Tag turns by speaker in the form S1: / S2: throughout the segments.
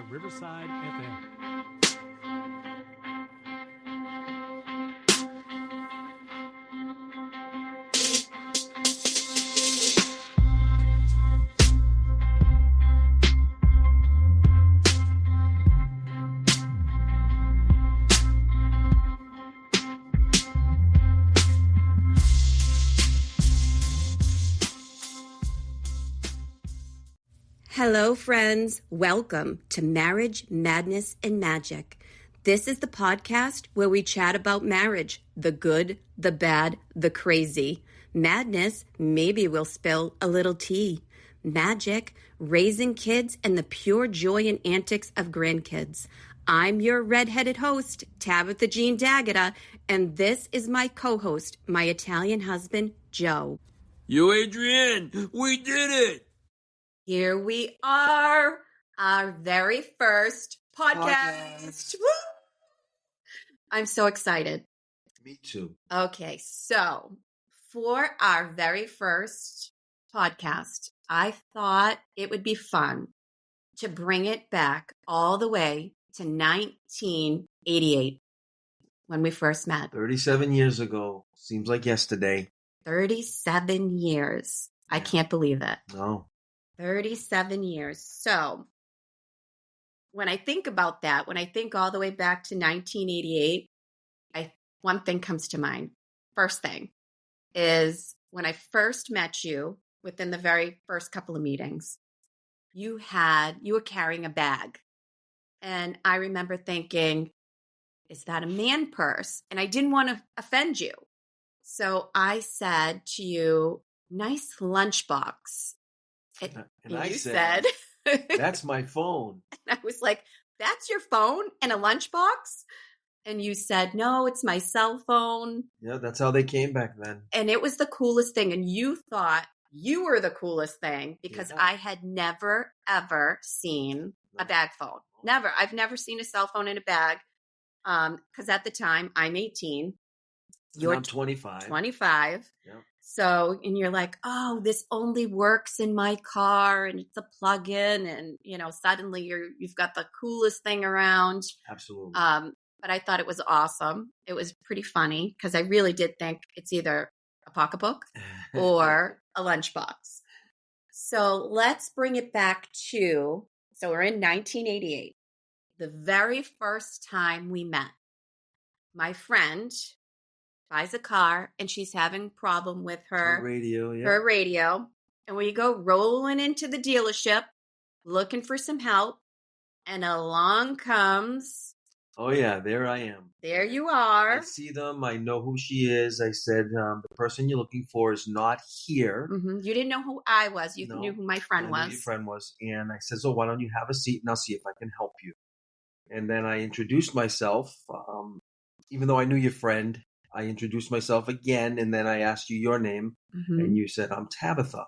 S1: Riverside FM.
S2: Hello, friends. Welcome to Marriage, Madness, and Magic. This is the podcast where we chat about marriage, the good, the bad, the crazy. Madness, maybe we'll spill a little tea. Magic, raising kids, and the pure joy and antics of grandkids. I'm your redheaded host, Tabitha Jean D'Agata, and this is my co-host, my Italian husband, Joe.
S3: Yo, Adrienne, we did it!
S2: Here we are, our very first podcast. Woo! I'm so excited.
S3: Me too.
S2: Okay, so for our very first podcast, I thought it would be fun to bring it back all the way to 1988 when we first met.
S3: 37 years ago. Seems like yesterday.
S2: 37 years. I can't believe it.
S3: No.
S2: 37 years. So when I think about that, when I think all the way back to 1988, one thing comes to mind. First thing is when I first met you, within the very first couple of meetings, you were carrying a bag. And I remember thinking, is that a man purse? And I didn't want to offend you. So I said to you, nice lunchbox.
S3: And I
S2: said,
S3: that's my phone.
S2: And I was like, that's your phone and a lunchbox? And you said, no, it's my cell phone.
S3: Yeah, that's how they came back then.
S2: And it was the coolest thing. And you thought you were the coolest thing because I had never, ever seen a bag phone. Never. I've never seen a cell phone in a bag. Because at the time, I'm 18.
S3: You're 25.
S2: 25.
S3: Yeah.
S2: So, and you're like, oh, this only works in my car and it's a plug-in. And, suddenly you've got the coolest thing around.
S3: Absolutely.
S2: But I thought it was awesome. It was pretty funny because I really did think it's either a pocketbook or a lunchbox. So let's bring it back so we're in 1988. The very first time we met, my friend buys a car and she's having a problem with her
S3: radio.
S2: And we go rolling into the dealership looking for some help. And along comes.
S3: Oh, yeah, there I am.
S2: There you are.
S3: I see them. I know who she is. I said, the person you're looking for is not here.
S2: Mm-hmm. You didn't know who I was. You knew who my friend was.
S3: I knew your friend was. And I said, so why don't you have a seat and I'll see if I can help you. And then I introduced myself. Even though I knew your friend, I introduced myself again. And then I asked you your name. Mm-hmm. And you said, I'm Tabitha.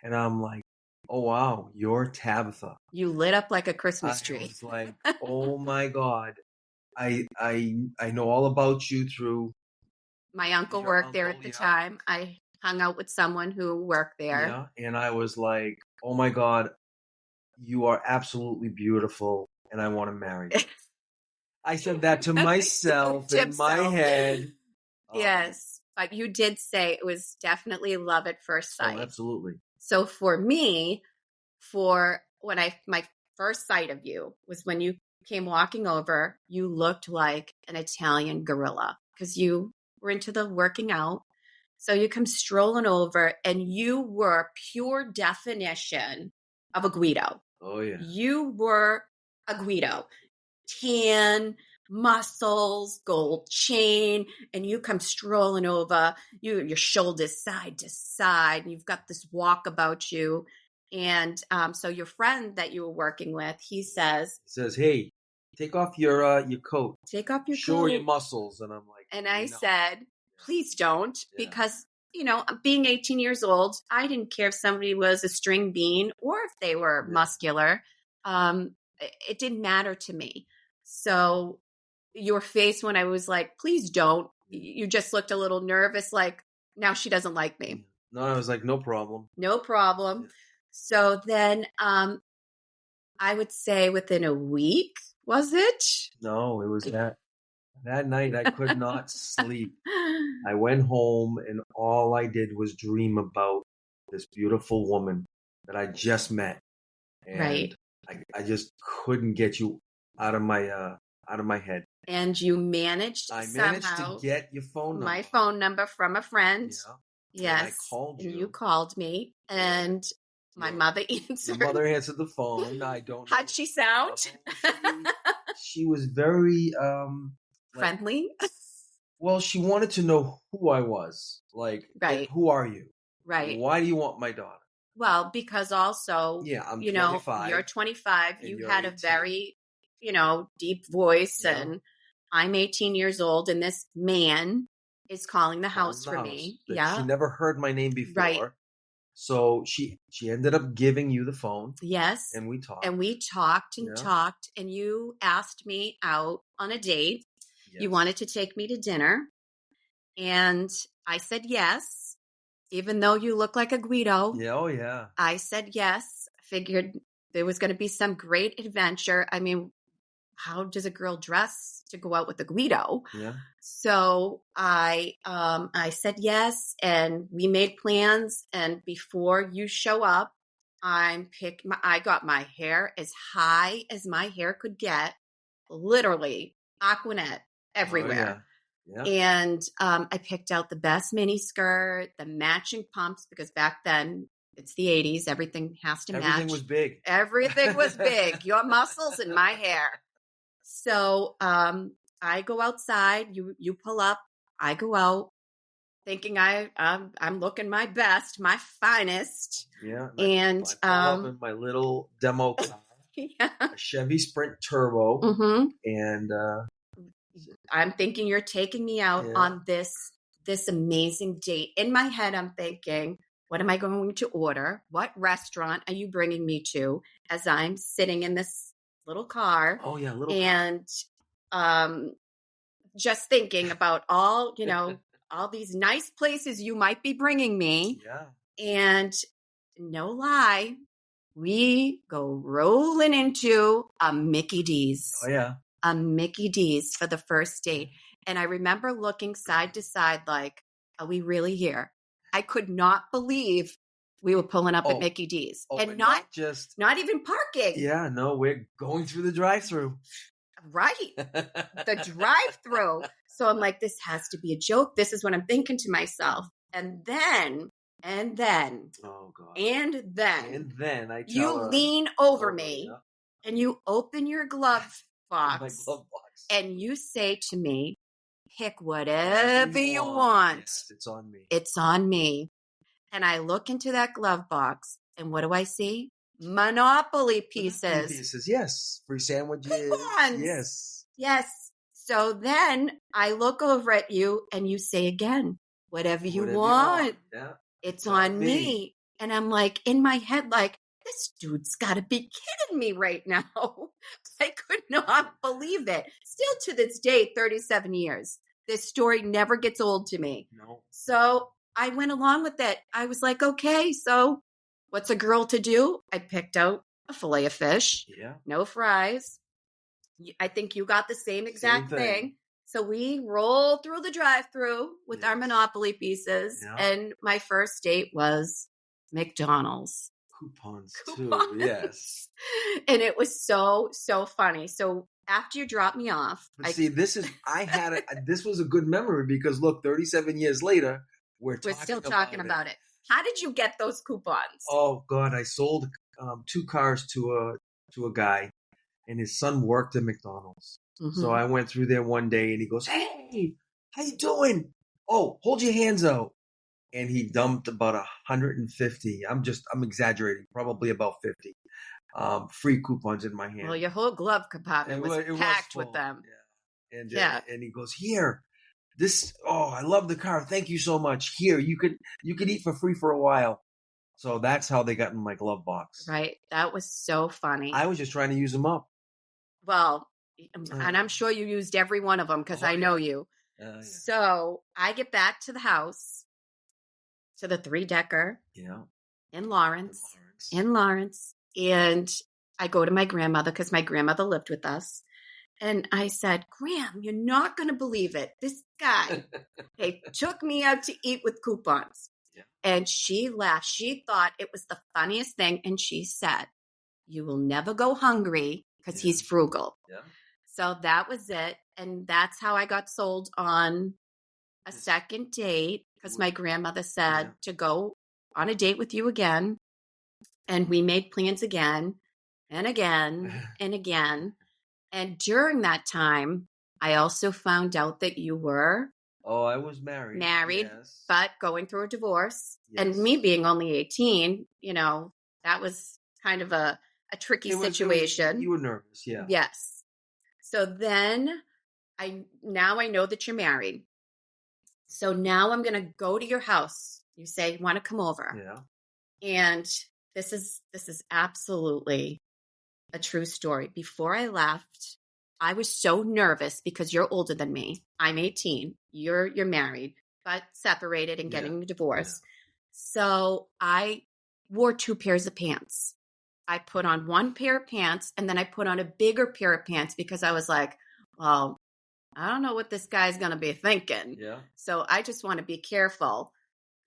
S3: And I'm like, oh, wow, you're Tabitha.
S2: You lit up like a Christmas tree.
S3: I was like, oh, my God. I know all about you through.
S2: My uncle worked there at the time. I hung out with someone who worked there.
S3: Yeah, and I was like, oh, my God, you are absolutely beautiful. And I want to marry you. I said that to myself in my head.
S2: Yes, but you did say it was definitely love at first sight.
S3: Oh, absolutely.
S2: So for me, my first sight of you was when you came walking over, you looked like an Italian gorilla because you were into the working out. So you come strolling over and you were pure definition of a Guido.
S3: Oh, yeah.
S2: You were a Guido. Tan, muscles, gold chain, and you come strolling over, your shoulders side to side, and you've got this walk about you. And so your friend that you were working with, he says,
S3: hey, take off your coat.
S2: Take off your
S3: Show
S2: coat.
S3: your muscles. And I'm like,
S2: and I said, please don't, because being 18 years old, I didn't care if somebody was a string bean or if they were muscular. It didn't matter to me. So your face when I was like, please don't, you just looked a little nervous, like, now she doesn't like me.
S3: No, I was like, no problem.
S2: No problem. Yeah. So then I would say within a week, was it?
S3: No, it was that night I could not sleep. I went home and all I did was dream about this beautiful woman that I just met. And
S2: Right.
S3: I just couldn't get you out of my head.
S2: And you managed
S3: I managed
S2: somehow
S3: to get your phone number.
S2: my phone number from a friend.
S3: Yeah. And I
S2: Yes.
S3: called
S2: And
S3: you.
S2: you called me, and my
S3: Your-
S2: mother
S3: Your
S2: answered.
S3: mother answered the phone. I don't know.
S2: How'd she sound?
S3: She was very like,
S2: Friendly?
S3: well, she wanted to know who I was. Like,
S2: Right.
S3: who are you?
S2: Right.
S3: Why do you want my daughter?
S2: Well, because also,
S3: Yeah, I'm
S2: you know,
S3: 25.
S2: you're 25.
S3: and
S2: You
S3: you're
S2: had a
S3: 18.
S2: very, deep voice,
S3: Yeah.
S2: and I'm 18 years old, and this man is calling the house
S3: Calling
S2: for
S3: the
S2: me.
S3: house. That
S2: Yeah.
S3: She never heard my name before.
S2: Right.
S3: So she ended up giving you the phone,
S2: Yes.
S3: and we talked.
S2: And we talked and
S3: Yeah.
S2: talked, and you asked me out on a date. You
S3: Yes.
S2: wanted to take me to dinner. And I said yes, even though you look like a Guido.
S3: Yeah, oh yeah.
S2: I said yes. Figured there was going to be some great adventure. I mean, how does a girl dress to go out with a Guido?
S3: Yeah.
S2: So I said yes, and we made plans. And before you show up, I got my hair as high as my hair could get, literally Aquanet everywhere.
S3: Oh, yeah.
S2: And I picked out the best mini skirt, the matching pumps, because back then it's the 80s. Everything has to match.
S3: Everything was big.
S2: Everything was big. Your muscles and my hair. So I go outside. You pull up. I go out, thinking I'm looking my best, my finest.
S3: Yeah.
S2: And
S3: I pull up in my little demo car,
S2: yeah.
S3: a Chevy Sprint Turbo,
S2: Mm-hmm.
S3: and
S2: I'm thinking you're taking me out
S3: Yeah.
S2: on this amazing date. In my head, I'm thinking, what am I going to order? What restaurant are you bringing me to? As I'm sitting in this little car,
S3: oh yeah, little car.
S2: and just thinking about all these nice places you might be bringing me.
S3: Yeah.
S2: And no lie, we go rolling into a Mickey D's.
S3: Oh yeah.
S2: A Mickey D's for the first date. And I remember looking side to side like, are we really here? I could not believe we were pulling up at Mickey D's.
S3: Oh,
S2: and
S3: not
S2: not even parking.
S3: Yeah, no, we're going through the drive-through.
S2: Right. The drive-through. So I'm like, this has to be a joke. This is what I'm thinking to myself. And then,
S3: oh God.
S2: and then
S3: I tell
S2: you
S3: her,
S2: lean over me,
S3: yeah,
S2: and you open your glove
S3: my
S2: box,
S3: glove box.
S2: and you say to me, pick whatever you want.
S3: Yes, it's on me.
S2: It's on me. And I look into that glove box, and what do I see? Monopoly pieces.
S3: Pieces, yes. Free sandwiches.
S2: Coupons.
S3: Yes.
S2: Yes. So then I look over at you, and you say again, whatever you want.
S3: Yeah.
S2: It's on me. And I'm like, in my head, like, this dude's got to be kidding me right now. I could not believe it. Still to this day, 37 years, this story never gets old to me.
S3: No.
S2: So I went along with it. I was like, okay, so what's a girl to do? I picked out a fillet of fish,
S3: Yeah.
S2: no fries. I think you got the same exact
S3: thing.
S2: thing. So we rolled through the drive-through with our
S3: Yes.
S2: Monopoly pieces.
S3: Yeah.
S2: And my first date was McDonald's.
S3: Coupons
S2: Coupons.
S3: too. Yes.
S2: And it was so, so funny. So after you dropped me off,
S3: But see, this was a good memory because look, 37 years later, we're
S2: still talking about it. How did you get those coupons?
S3: Oh God, I sold 2 cars to a guy, and his son worked at McDonald's.
S2: Mm-hmm.
S3: So I went through there one day, and he goes, "Hey, how you doing? Oh, hold your hands out." And he dumped about 150. I'm exaggerating, probably about 50 free coupons in my hand.
S2: Well, your whole glove compartment was packed
S3: full.
S2: with them.
S3: Yeah. And he goes, "Here, I love the car. Thank you so much. Here, you could eat for free for a while." So that's how they got in my glove box.
S2: Right. That was so funny.
S3: I was just trying to use them up.
S2: Well, and I'm sure you used every one of them because I know you.
S3: Yeah.
S2: So I get back to the house, to the 3-decker
S3: Yeah.
S2: in Lawrence. And I go to my grandmother because my grandmother lived with us. And I said, Gram, you're not going to believe it. This guy, they took me out to eat with coupons.
S3: Yeah.
S2: And she laughed. She thought it was the funniest thing. And she said, you will never go hungry because he's frugal.
S3: Yeah.
S2: So that was it. And that's how I got sold on a second date because my grandmother said to go on a date with you again. And we made plans again and again and again. And during that time, I also found out that you were
S3: I was married. Yes.
S2: but going through a divorce.
S3: Yes.
S2: And me being only 18, that was kind of a tricky situation.
S3: You were nervous, yeah.
S2: Yes. So then I know that you're married. So now I'm going to go to your house. You say you want to come over.
S3: Yeah.
S2: And this is absolutely a true story. Before I left, I was so nervous because you're older than me. I'm 18. You're married, but separated and getting a divorce.
S3: Yeah.
S2: So I wore 2 pairs of pants. I put on 1 pair of pants and then I put on a bigger pair of pants because I was like, well, I don't know what this guy's going to be thinking.
S3: Yeah.
S2: So I just want to be careful.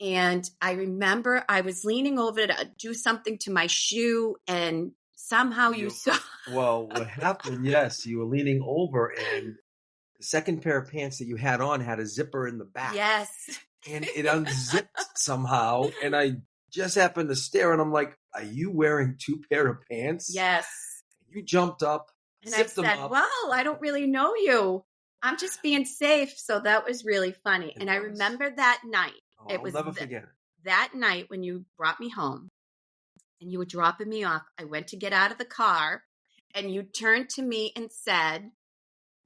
S2: And I remember I was leaning over to do something to my shoe and somehow you saw.
S3: Well, what happened, yes, you were leaning over and the second pair of pants that you had on had a zipper in the back.
S2: Yes.
S3: And it unzipped somehow. And I just happened to stare and I'm like, are you wearing 2 pair of pants?
S2: Yes.
S3: You jumped up.
S2: And I said, well, I don't really know you. I'm just being safe. So that was really funny. And I remember that night.
S3: I'll never forget it.
S2: That night when you brought me home and you were dropping me off, I went to get out of the car and you turned to me and said,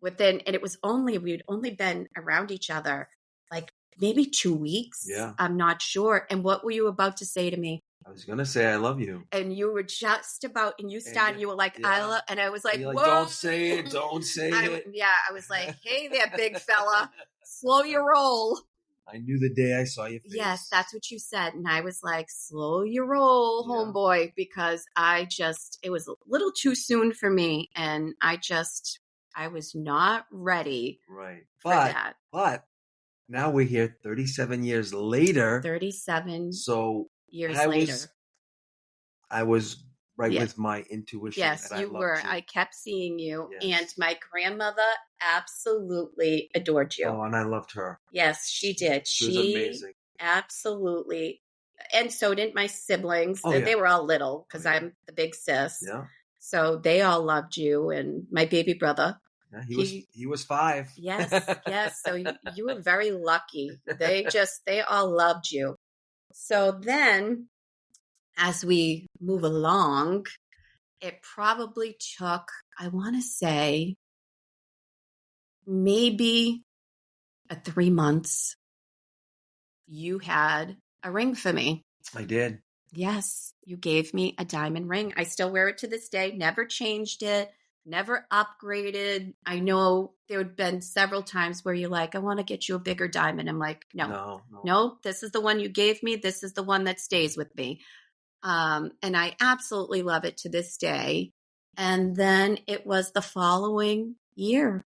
S2: and it was we'd only been around each other like maybe 2 weeks.
S3: Yeah.
S2: I'm not sure. And what were you about to say to me?
S3: I was going to say, I love you.
S2: And you were just about, and you started, you were like, I love, and I was like,
S3: like,
S2: whoa.
S3: don't say it.
S2: Yeah. I was like, hey there, big fella, slow your roll.
S3: I knew the day I saw your face.
S2: Yes, that's what you said. And I was like, slow your roll, homeboy, because it was a little too soon for me. And I was not ready for that.
S3: But now we're here 37 years later.
S2: 37 years
S3: later. I was right with my intuition.
S2: Yes, you were. I kept seeing you. Yes. And my grandmother absolutely adored you.
S3: Oh, and I loved her.
S2: Yes, she did.
S3: She was amazing.
S2: Absolutely. And so did my siblings. They were all little because I'm the big sis.
S3: Yeah.
S2: So they all loved you. And my baby brother.
S3: Yeah, he was 5.
S2: Yes. So you were very lucky. They all loved you. So then, as we move along, it probably took, I want to say, maybe 3 months. You had a ring for me.
S3: I did.
S2: Yes, you gave me a diamond ring. I still wear it to this day. Never changed it. Never upgraded. I know there had been several times where you're like, I want to get you a bigger diamond. I'm like, no, this is the one you gave me. This is the one that stays with me. And I absolutely love it to this day. And then it was the following year,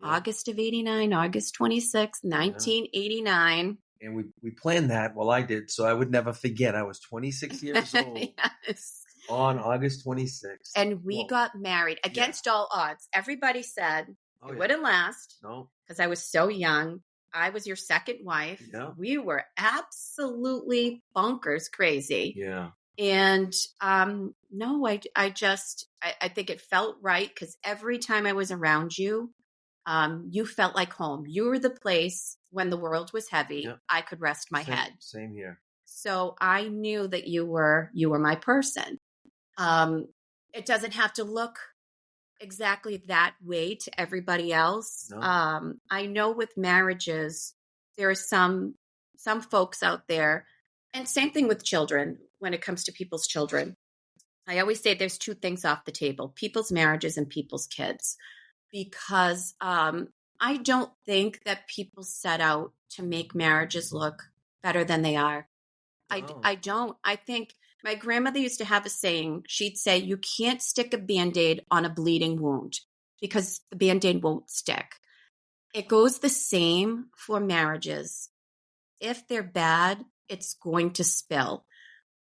S2: August of 89, August 26, 1989.
S3: And we planned that. Well, I did. So I would never forget. I was 26 years old.
S2: Yes.
S3: On August 26th.
S2: And we got married against all odds. Everybody said it wouldn't last.
S3: No. Because
S2: I was so young. I was your second wife.
S3: Yeah.
S2: We were absolutely bonkers crazy.
S3: Yeah.
S2: And no, I think it felt right because every time I was around you, you felt like home. You were the place when the world was heavy. I could rest my head.
S3: Same here.
S2: So I knew that you were my person. It doesn't have to look exactly that way to everybody else.
S3: No.
S2: I know with marriages, there are some folks out there, and same thing with children when it comes to people's children. I always say there's 2 things off the table, people's marriages and people's kids, because I don't think that people set out to make marriages look better than they are.
S3: No.
S2: I don't. I think My grandmother used to have a saying. She'd say, you can't stick a Band-Aid on a bleeding wound because the Band-Aid won't stick. It goes the same for marriages. If they're bad, it's going to spill.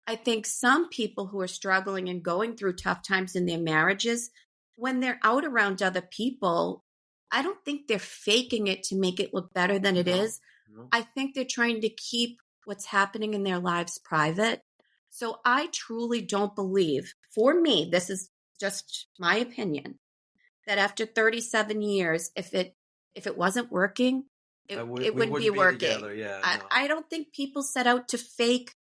S2: I think some people who are struggling and going through tough times in their marriages, when they're out around other people, I don't think they're faking it to make it look better than it is.
S3: No.
S2: I think they're trying to keep what's happening in their lives private. So I truly don't believe, for me, this is just my opinion, that after 37 years, if it wasn't working, it wouldn't be working.
S3: Together. Yeah,
S2: I don't think people set out to fake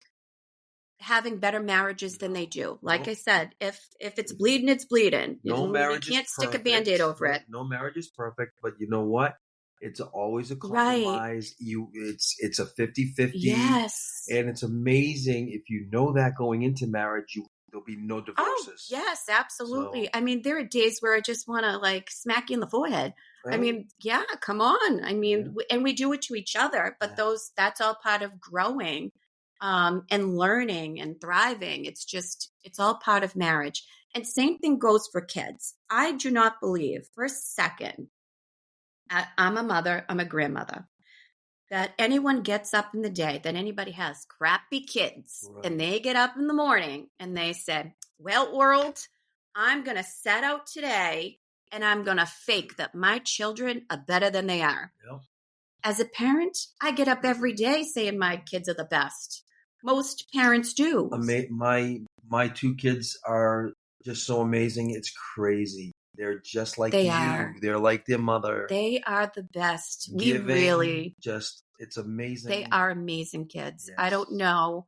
S2: having better marriages than they do. Like I said, if it's bleeding, it's bleeding.
S3: No marriage
S2: You can't
S3: is
S2: stick a
S3: perfect.
S2: Band-Aid over it.
S3: No marriage is perfect, but you know what? It's always a compromise. Right. It's a 50-50.
S2: Yes.
S3: And it's amazing if you know that going into marriage, there'll be no divorces.
S2: Oh, yes, absolutely.
S3: So,
S2: I mean, there are days where I just want to like smack you in the forehead.
S3: right?
S2: I mean, yeah, come on. I mean, and we do it to each other, but that's all part of growing. And learning and thriving. It's all part of marriage. And same thing goes for kids. I do not believe for a second, I'm a mother, I'm a grandmother, that anyone gets up in the day, that anybody has crappy kids,
S3: Right.
S2: and they get up in the morning and they said, well, world, I'm going to set out today and I'm going to fake that my children are better than they are.
S3: Yep.
S2: As a parent, I get up every day saying my kids are the best. Most parents do.
S3: My two kids are just so amazing. It's crazy. They're just like
S2: They
S3: you.
S2: are.
S3: They're like their mother.
S2: They are the best.
S3: Giving, it's amazing.
S2: They are amazing kids.
S3: Yes.
S2: I don't know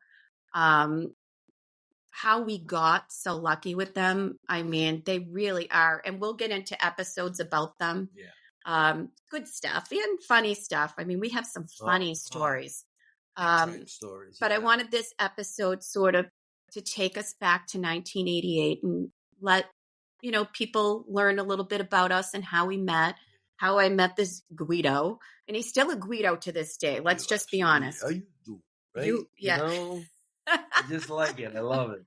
S2: how we got so lucky with them. I mean, they really are. And we'll get into episodes about them.
S3: Yeah.
S2: Good stuff and funny stuff. I mean, we have some funny stories.
S3: Stories.
S2: But I wanted this episode sort of to take us back to 1988 and let people learn a little bit about us and how we met, how I met this Guido, and he's still a Guido to this day. Let's just be honest.
S3: How you do? Right?
S2: Yeah.
S3: I just like it. I love it.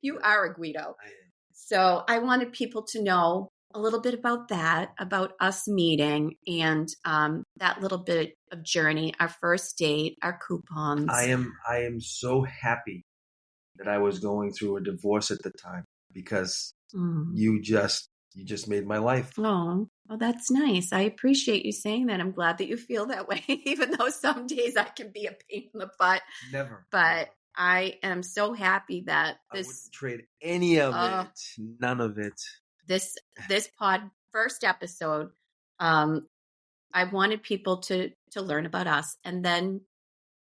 S2: You are a Guido.
S3: I am.
S2: So I wanted people to know a little bit about that, about us meeting, and that little bit of journey, our first date, our coupons.
S3: I am so happy that I was going through a divorce at the time because you just made my life.
S2: Oh, well, that's nice. I appreciate you saying that. I'm glad that you feel that way, even though some days I can be a pain in the butt.
S3: Never.
S2: But I am so happy that
S3: I wouldn't trade any of it. None of it.
S2: This first episode, I wanted people to learn about us. And then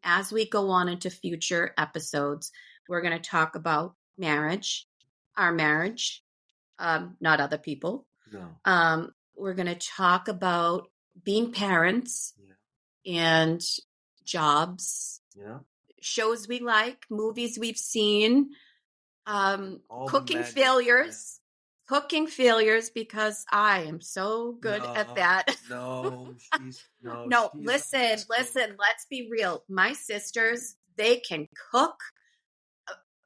S2: as we go on into future episodes, we're going to talk about marriage, our marriage, not other people.
S3: No.
S2: We're going to talk about being parents and jobs, shows we like, movies we've seen, cooking failures. Cooking failures because I am so good at that.
S3: No,
S2: listen, let's be real. My sisters, they can cook.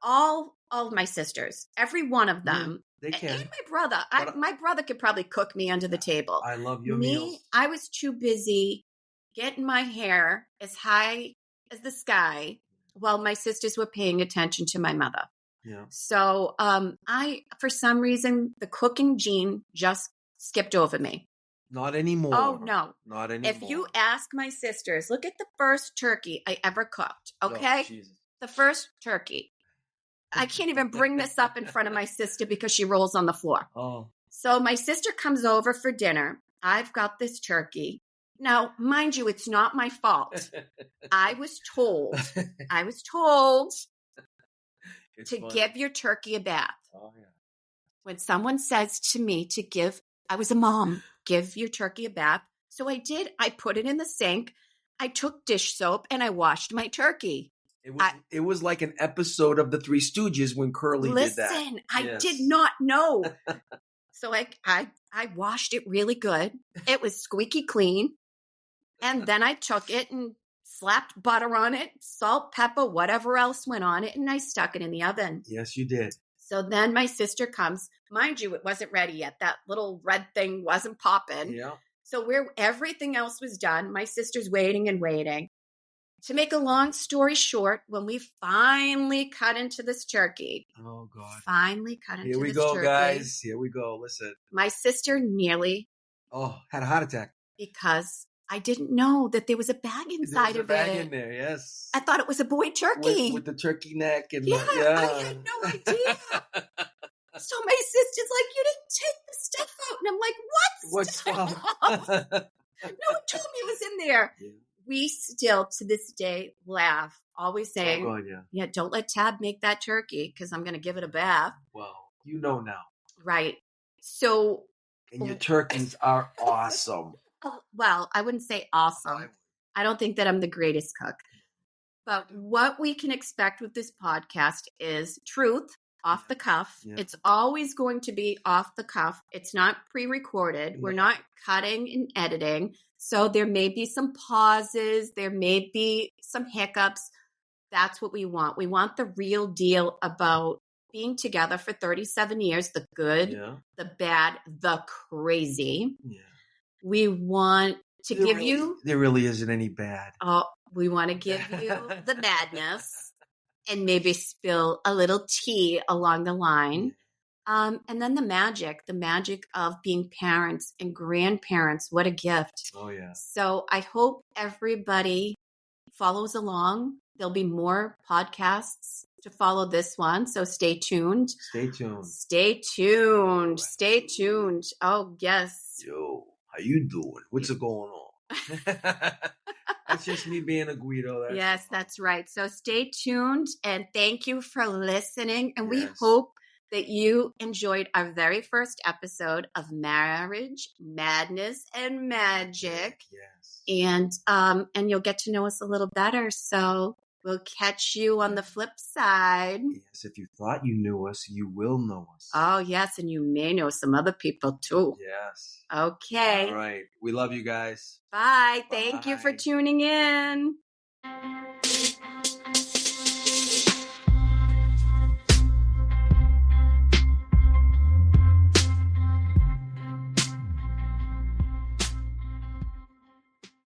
S2: All of my sisters, every one of them.
S3: They can.
S2: And my brother. My brother could probably cook me under the table.
S3: I love your meals.
S2: I was too busy getting my hair as high as the sky while my sisters were paying attention to my mother.
S3: Yeah.
S2: So for some reason, the cooking gene just skipped over me.
S3: Not anymore.
S2: Oh, no.
S3: Not anymore.
S2: If you ask my sisters, look at the first turkey I ever cooked, okay?
S3: Oh, Jesus.
S2: The first turkey. I can't even bring this up in front of my sister because she rolls on the floor.
S3: Oh.
S2: So my sister comes over for dinner. I've got this turkey. Now, mind you, it's not my fault. I was told give your turkey a bath.
S3: Oh, yeah.
S2: When someone says to me I was a mom, give your turkey a bath. So I did. I put it in the sink. I took dish soap and I washed my turkey.
S3: It was like an episode of The Three Stooges when Curly did that.
S2: Listen, I did not know. So I washed it really good. It was squeaky clean. And then I took it and slapped butter on it, salt, pepper, whatever else went on it, and I stuck it in the oven.
S3: Yes, you did.
S2: So then my sister comes. Mind you, it wasn't ready yet. That little red thing wasn't popping.
S3: Yeah.
S2: So everything else was done. My sister's waiting and waiting. To make a long story short, when we finally cut into this turkey,
S3: Oh, God.
S2: finally cut into
S3: Here we
S2: this
S3: go,
S2: turkey,
S3: guys. Here we go. Listen.
S2: my sister nearly,
S3: Had a heart attack.
S2: because I didn't know that there was a bag inside
S3: There's a
S2: of
S3: bag
S2: it.
S3: in there, yes.
S2: I thought it was a boy turkey.
S3: With the turkey neck. And
S2: Yeah,
S3: yeah.
S2: I had no idea. So my sister's like, you didn't take the stuff out. And I'm like, what
S3: What's
S2: stuff?
S3: wrong?
S2: No one told me it was in there.
S3: Yeah.
S2: We still, to this day, laugh, always saying,
S3: Oh, God, yeah.
S2: yeah, don't let Tab make that turkey because I'm going to give it a bath.
S3: Well, you know now.
S2: Right. So,
S3: And your turkeys are awesome.
S2: well, I wouldn't say awesome. I don't think that I'm the greatest cook. But what we can expect with this podcast is truth, off the cuff.
S3: Yeah.
S2: It's always going to be off the cuff. It's not pre-recorded. We're
S3: Yeah.
S2: not cutting and editing. So there may be some pauses. There may be some hiccups. That's what we want. We want the real deal about being together for 37 years, the good,
S3: Yeah.
S2: the bad, the crazy.
S3: Yeah.
S2: We want to give you,
S3: There really isn't any bad.
S2: we want to give you the madness and maybe spill a little tea along the line. And then the magic of being parents and grandparents. What a gift.
S3: Oh, yeah.
S2: So I hope everybody follows along. There'll be more podcasts to follow this one. So stay tuned.
S3: Stay tuned.
S2: Stay tuned. Stay tuned. Oh, yes.
S3: Yo, how you doing? What's going on? That's just me being a Guido.
S2: Yes, that's right. So stay tuned and thank you for listening. And we
S3: Yes.
S2: hope that you enjoyed our very first episode of Marriage, Madness, and Magic.
S3: Yes.
S2: And you'll get to know us a little better. So we'll catch you on the flip side.
S3: Yes, if you thought you knew us, you will know us.
S2: Oh, yes. And you may know some other people too.
S3: Yes.
S2: Okay.
S3: All right. We love you guys.
S2: Bye. Thank you for
S3: Bye.
S2: tuning in.